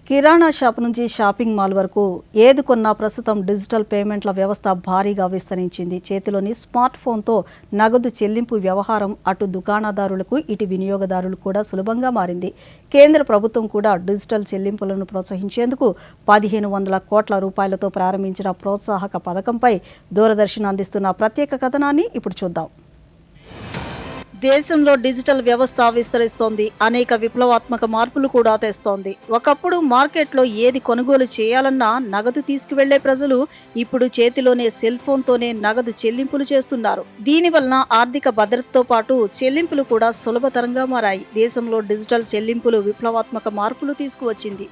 కిరాణా shop నుంచి shopping mall వరకు ఏది కొన్నా ప్రస్తుతం డిజిటల్ పేమెంట్ల వ్యవస్థ భారీగా విస్తరించింది. చేతిలోని స్మార్ట్ ఫోన్తో నగదు చెల్లింపు వ్యవహారం అటు దుకాణదారులకు ఇటు వినియోగదారులకు కూడా సులభంగా మారింది. కేంద్ర ప్రభుత్వం కూడా డిజిటల్ చెల్లింపులను ప్రోత్సహించేందుకు 1500 కోట్ల రూపాయలతో ప్రారంభించిన ప్రోత్సాహక పథకంపై దూరదర్శన్ అందిస్తున్న ప్రత్యేక కథనాన్ని ఇప్పుడు చూద్దాం. దేశంలో డిజిటల్ వ్యవస్థ విస్తరిస్తోంది. అనేక విప్లవాత్మక మార్పులు కూడా తెస్తోంది. ఒకప్పుడు మార్కెట్లో ఏది కొనుగోలు చేయాలన్నా నగదు తీసుకువెళ్లే ప్రజలు ఇప్పుడు చేతిలోనే సెల్ ఫోన్తోనే నగదు చెల్లింపులు చేస్తున్నారు. దీనివలన ఆర్థిక భద్రతతో పాటు చెల్లింపులు కూడా సులభతరంగా మారాయి. దేశంలో డిజిటల్ చెల్లింపులు విప్లవాత్మక మార్పులు తీసుకువచ్చింది.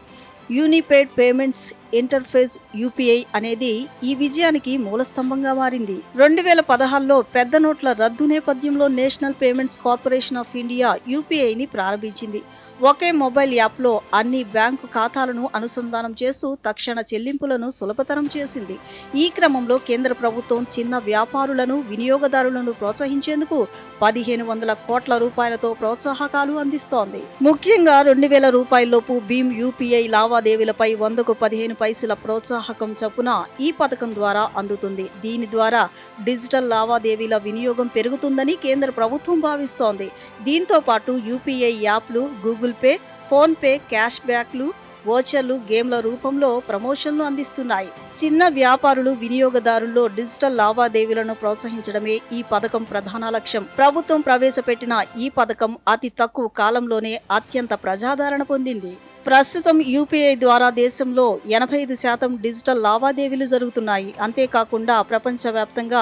యూనిఫైడ్ పేమెంట్స్ ఇంటర్ఫేస్ యూపీఐ అనేది ఈ విజయానికి మూలస్తంభంగా మారింది. 2016లో పెద్ద నోట్ల రద్దు నేపథ్యంలో National Payments Corporation of India యూపీఐని ప్రారంభించింది. ఒకే మొబైల్ యాప్లో అన్ని బ్యాంకు ఖాతాలను అనుసంధానం చేస్తూ తక్షణ చెల్లింపులను సులభతరం చేసింది. ఈ క్రమంలో కేంద్ర ప్రభుత్వం చిన్న వ్యాపారులను వినియోగదారులను ప్రోత్సహించేందుకు 1500 కోట్ల రూపాయలతో ప్రోత్సాహకాలు అందిస్తోంది. ముఖ్యంగా 2000 రూపాయలలోపు భీమ్ యూపీఐ లావాదేవీలపై 100కు 15 పైసల ప్రోత్సాహకం చొప్పున ఈ పథకం ద్వారా అందుతుంది. దీని ద్వారా డిజిటల్ లావాదేవీల వినియోగం పెరుగుతుందని కేంద్ర ప్రభుత్వం భావిస్తోంది. దీంతో పాటు యూపీఐ యాప్లు, Google Pay, PhonePe cash బ్యాక్లు, వోచర్లు, గేమ్ల రూపంలో ప్రమోషన్లు అందిస్తున్నాయి. చిన్న వ్యాపారులు, వినియోగదారుల్లో డిజిటల్ లావాదేవీలను ప్రోత్సహించడమే ఈ పథకం ప్రధాన లక్ష్యం. ప్రభుత్వం ప్రవేశపెట్టిన ఈ పథకం అతి తక్కువ కాలంలోనే అత్యంత ప్రజాదరణ పొందింది. ప్రస్తుతం యూపీఐ ద్వారా దేశంలో 85% డిజిటల్ లావాదేవీలు జరుగుతున్నాయి. అంతేకాకుండా ప్రపంచవ్యాప్తంగా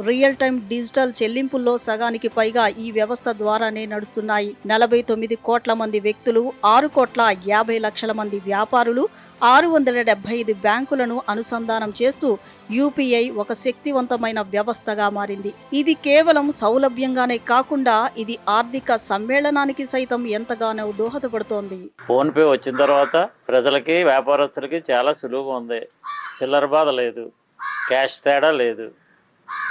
రియల్ టైం డిజిటల్ చెల్లింపుల్లో సగానికి పైగా ఈ వ్యవస్థ ద్వారానే నడుస్తున్నాయి. 49 కోట్ల మంది వ్యక్తులు, 6 కోట్ల 50 లక్షల మంది వ్యాపారులు, 675 బ్యాంకులను అనుసంధానం చేస్తూ యూపీఐ ఒక శక్తివంతమైన వ్యవస్థగా మారింది. ఇది కేవలం సౌలభ్యంగానే కాకుండా ఇది ఆర్థిక సమ్మేళనానికి సైతం ఎంతగానో దోహదపడుతోంది. ఫోన్ పే వచ్చిన తర్వాత ప్రజలకి, వ్యాపారస్తులకి చాలా సులువుగా ఉంది. చిల్లర బాధ లేదు, క్యాష్ తేడా లేదు.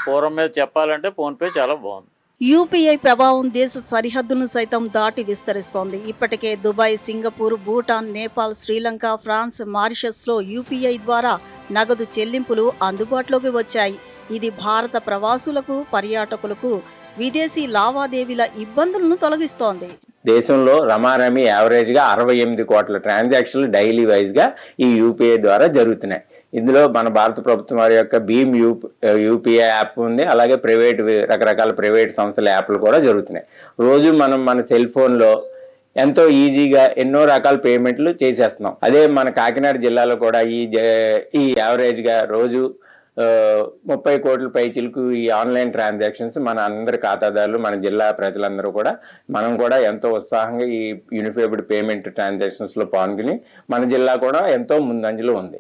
పూర్వం మీద చెప్పాలంటే ఫోన్ పే చాలా బాగుంది. యూపీఐ ప్రభావం దేశ సరిహద్దులను సైతం దాటి విస్తరిస్తోంది. ఇప్పటికే Dubai, Singapore, Bhutan, Nepal, Sri Lanka, France, మారిషస్లో యూపీఐ ద్వారా నగదు చెల్లింపులు అందుబాటులోకి వచ్చాయి. ఇది భారత ప్రవాసులకు, పర్యాటకులకు విదేశీ లావాదేవీల ఇబ్బందులను తొలగిస్తోంది. దేశంలో రమారమి యావరేజ్గా 68 కోట్ల ట్రాన్సాక్షన్లు డైలీ వైజ్గా ఈ యూపీఐ ద్వారా జరుగుతున్నాయి. ఇందులో మన భారత ప్రభుత్వం వారి యొక్క భీమ్ యూపీఐ యాప్ ఉంది. అలాగే రకరకాల ప్రైవేట్ సంస్థల యాప్లు కూడా జరుగుతున్నాయి. రోజు మనం మన సెల్ ఫోన్లో ఎంతో ఈజీగా ఎన్నో రకాల పేమెంట్లు చేసేస్తున్నాం. అదే మన కాకినాడ జిల్లాలో కూడా ఈ యావరేజ్గా రోజు 30 కోట్ల పైచిలకు ఈ ఆన్లైన్ ట్రాన్సాక్షన్స్ మన అందరి ఖాతాదారులు, మన జిల్లా ప్రజలందరూ కూడా మనం కూడా ఎంతో ఉత్సాహంగా ఈ యూనిఫైడ్ పేమెంట్ ట్రాన్సాక్షన్స్లో పాల్గొని మన జిల్లా కూడా ఎంతో ముందంజలో ఉంది.